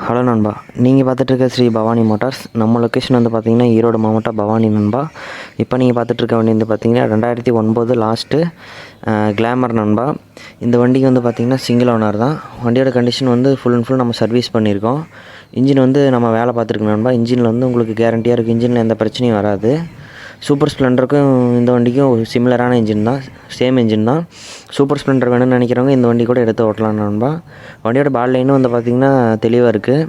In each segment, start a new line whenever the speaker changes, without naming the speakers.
Hello நண்பா, நீங்கள் பார்த்துட்ருக்க Sri Bhavani Motors. நம்ம லொக்கேஷன் வந்து பார்த்திங்கன்னா ஈரோடு மாவட்டம் பவானி நண்பா. இப்போ நீங்கள் பார்த்துட்ருக்க வண்டி வந்து பார்த்திங்கன்னா 2009 லாஸ்ட்டு கிளாமர் நண்பா. இந்த வண்டிக்கு வந்து பார்த்திங்கன்னா சிங்கிள் ஓனர் தான். வண்டியோட கண்டிஷன் வந்து ஃபுல் அண்ட் ஃபுல் நம்ம சர்வீஸ் பண்ணியிருக்கோம். இன்ஜின் வந்து நம்ம வேலை பார்த்துருக்கோம் நண்பா. இன்ஜினில் வந்து உங்களுக்கு கேரண்டியாக இருக்குது, இன்ஜினில் எந்த பிரச்சனையும் வராது. சூப்பர் ஸ்ப்ளெண்டருக்கும் இந்த வண்டிக்கும் ஒரு சிமிலரான இன்ஜின் தான், சேம் இன்ஜின் தான். சூப்பர் ஸ்ப்ளெண்டர் வேணும்னு நினைக்கிறவங்க இந்த வண்டி கூட எடுத்து ஓட்டலாம் நண்பா. வண்டியோட பாடி லைனும் வந்து பார்த்திங்கன்னா தெளிவாக இருக்குது.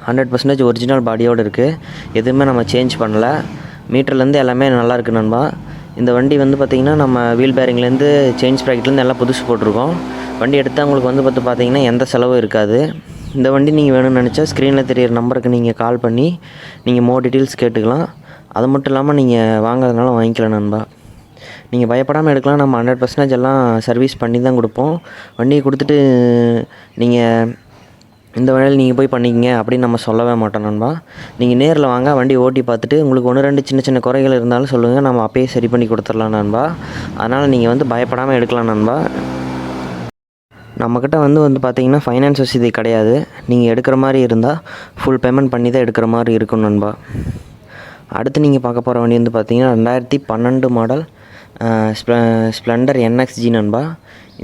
100% ஒரிஜினல் பாடியோடு இருக்குது. எதுவுமே நம்ம சேஞ்ச் பண்ணல. மீட்டர்லேருந்து எல்லாமே நல்லா இருக்குது நண்பா. இந்த வண்டி வந்து பார்த்திங்கன்னா நம்ம வீல் பேரிங்லேருந்து செயின் ஸ்ப்ராக்கெட்லேருந்து எல்லாம் புதுசு போட்டிருக்கோம். வண்டி எடுத்தால் உங்களுக்கு வந்து பார்த்திங்கன்னா எந்த செலவும் இருக்காது. இந்த வண்டி நீங்கள் வேணும்னு நினச்சா ஸ்க்ரீனில் தெரியிற நம்பருக்கு நீங்கள் கால் பண்ணி நீங்கள் மோர் டீட்டெயில்ஸ் கேட்டுக்கலாம். அது மட்டும் இல்லாமல் நீங்கள் வாங்குறதுனால வாங்கிக்கலாம் நண்பா. நீங்கள் பயப்படாமல் எடுக்கலாம். நம்ம 100% எல்லாம் சர்வீஸ் பண்ணி தான் கொடுப்போம். வண்டியை கொடுத்துட்டு நீங்கள் இந்த வழியில் நீங்கள் போய் பண்ணிக்கிங்க அப்படின்னு நம்ம சொல்லவே மாட்டோம் நண்பா. நீங்கள் நேரில் வாங்க, வண்டி ஓட்டி பார்த்துட்டு உங்களுக்கு 1-2 சின்ன சின்ன குறைகள் இருந்தாலும் சொல்லுங்கள், நம்ம அப்பயே சரி பண்ணி கொடுத்துடலாம் நண்பா. அதனால் நீங்கள் வந்து பயப்படாமல் எடுக்கலாம் நண்பா. நம்மக்கிட்ட வந்து பார்த்திங்கன்னா ஃபைனான்ஸ் வசதி கிடையாது. நீங்கள் எடுக்கிற மாதிரி இருந்தால் ஃபுல் பேமெண்ட் பண்ணி தான் எடுக்கிற மாதிரி இருக்கும் நண்பா. அடுத்து நீங்கள் பார்க்க போகிற வண்டி வந்து பார்த்திங்கன்னா 2012 மாடல் ஸ்ப்ளெண்டர் NXG நண்பா.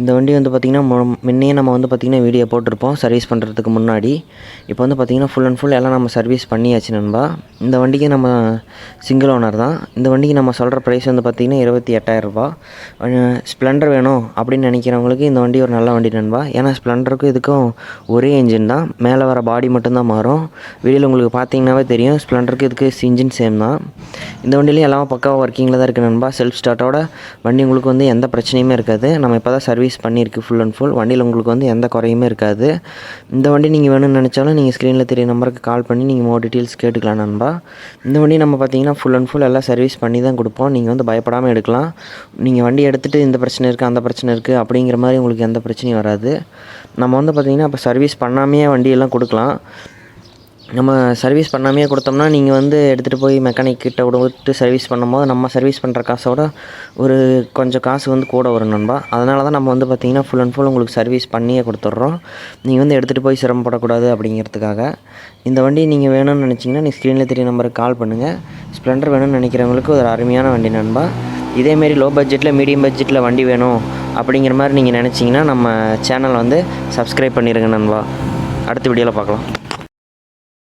இந்த வண்டி வந்து பார்த்திங்கன்னா முன்னையே நம்ம வந்து பார்த்திங்கன்னா வீடியோ போட்டிருப்போம் சர்வீஸ் பண்ணுறதுக்கு முன்னாடி. இப்போ வந்து பார்த்திங்கன்னா ஃபுல் அண்ட் ஃபுல் எல்லாம் நம்ம சர்வீஸ் பண்ணியாச்சு நண்பா. இந்த வண்டிக்கு நம்ம சிங்கிள் ஓனர் தான். இந்த வண்டிக்கு நம்ம சொல்கிற ப்ரைஸ் வந்து பார்த்திங்கன்னா 28,000 ரூபா. ஸ்ப்ளெண்டர் வேணும் அப்படின்னு நினைக்கிறவங்களுக்கு இந்த வண்டி ஒரு நல்ல வண்டி நண்பா. ஏன்னா ஸ்ப்ளெண்டருக்கும் இதுக்கும் ஒரே இன்ஜின் தான், மேலே வர பாடி மட்டும்தான் மாறும். வீடியோவில் உங்களுக்கு பார்த்தீங்கன்னாவே தெரியும், ஸ்ப்ளெண்டருக்கு இதுக்கு இன்ஜின் சேம் தான். இந்த வண்டிலையும் எல்லாம் பக்காவாக ஒர்க்கிங்கில் தான் இருக்குது நண்பா. செல்ஃப் ஸ்டார்ட்டோட வண்டி உங்களுக்கு வந்து எந்த பிரச்சனையுமே இருக்காது. நம்ம இப்போ தான் சர்வீஸ் பண்ணியிருக்கு ஃபுல் அண்ட் ஃபுல். வண்டியில் உங்களுக்கு வந்து எந்த குறையுமே இருக்காது. இந்த வண்டி நீங்கள் வேணும்னு நினச்சாலும் நீங்கள் ஸ்க்ரீனில் தெரிய நம்பருக்கு கால் பண்ணி நீங்கள் மோர் டீட்டெயில்ஸ் கேட்டுக்கலாம் நண்பா. இந்த வண்டி நம்ம பார்த்திங்கன்னா ஃபுல் அண்ட் ஃபுல் எல்லாம் சர்வீஸ் பண்ணி தான் கொடுப்போம். நீங்கள் வந்து பயப்படாமல் எடுக்கலாம். நீங்கள் வண்டி எடுத்துகிட்டு இந்த பிரச்சனை இருக்குது அந்த பிரச்சனை இருக்குது அப்படிங்கிற மாதிரி உங்களுக்கு எந்த பிரச்சனையும் வராது. நம்ம வந்து பார்த்திங்கன்னா இப்போ சர்வீஸ் பண்ணாமையே வண்டியெல்லாம் கொடுக்கலாம். நம்ம சர்வீஸ் பண்ணாமையே கொடுத்தோம்னா நீங்கள் வந்து எடுத்துகிட்டு போய் மெக்கானிக் கிட்ட விட்டு சர்வீஸ் பண்ணும்போது நம்ம சர்வீஸ் பண்ணுற காசோட ஒரு கொஞ்சம் காசு வந்து கூட வரும் நண்பா. அதனால தான் நம்ம வந்து பார்த்திங்கன்னா ஃபுல் அண்ட் ஃபுல் உங்களுக்கு சர்வீஸ் பண்ணியே கொடுத்துட்றோம். நீங்கள் வந்து எடுத்துகிட்டு போய் சிரமப்படக்கூடாது அப்படிங்கிறதுக்காக. இந்த வண்டி நீங்கள் வேணும்னு நினச்சிங்கன்னா நீங்கள் ஸ்க்ரீனில் தெரிய நம்பருக்கு கால் பண்ணுங்கள். ஸ்ப்ளெண்டர் வேணும்னு நினைக்கிறவங்களுக்கு ஒரு அருமையான வண்டி நண்பா. இதேமாரி லோ பட்ஜெட்டில் மீடியம் பட்ஜெட்டில் வண்டி வேணும் அப்படிங்கிற மாதிரி நீங்கள் நினச்சிங்கன்னா நம்ம சேனலை வந்து சப்ஸ்கிரைப் பண்ணிடுங்க நண்பா. அடுத்த வீடியோவில் பார்க்கலாம்.